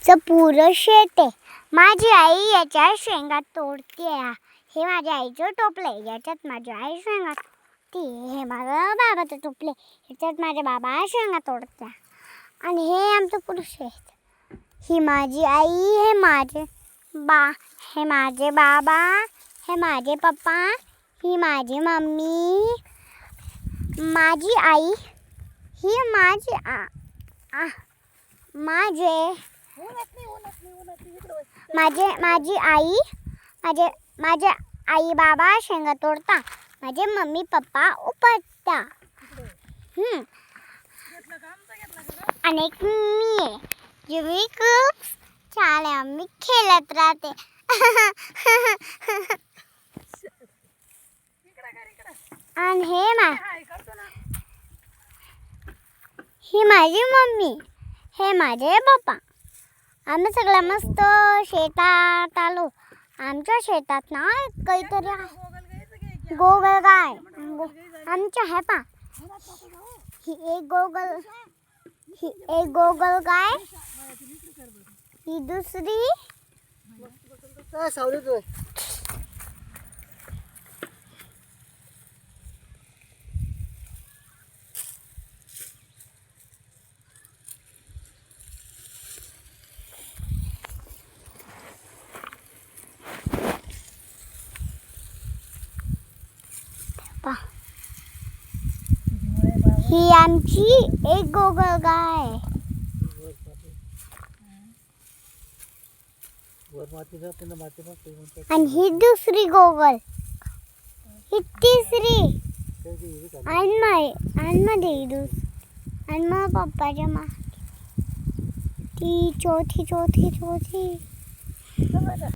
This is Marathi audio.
पुरं शेत आहे. माझी आई याच्या शेंगा तोडते. हे माझ्या आईचं टोपलं आहे, याच्यात माझी आई शेंगा तोडते. हे माझं बाबाचं टोपलं आहे, याच्यात माझे बाबा शेंगा तोडते. आणि हे आमचं पुरं शेत. ही माझी आई, हे माझे बाबा, हे माझे पप्पा, ही माझी मम्मी, माझी आई, ही माझी माझी आई, माझे आई बाबा शेंगा तोडता, माझे मम्मी पप्पा उपटता. आणि एक मी आहे, जे मी खूप छान आहे. आम्ही खेळत राहते. आणि ही माझी मम्मी, हे माझे पप्पा. आम्ही सगळं मस्त शेतात आलो. आमच्या शेतात ना काहीतरी गोगलगाय आमच्या आहे पा. ही एक गोगलगाय, ही दुसरी ही आमची एक गोगलगाय. आणि ही दुसरी गोगल, ही तिसरी, आणि मग पप्पाच्या ती चौथी.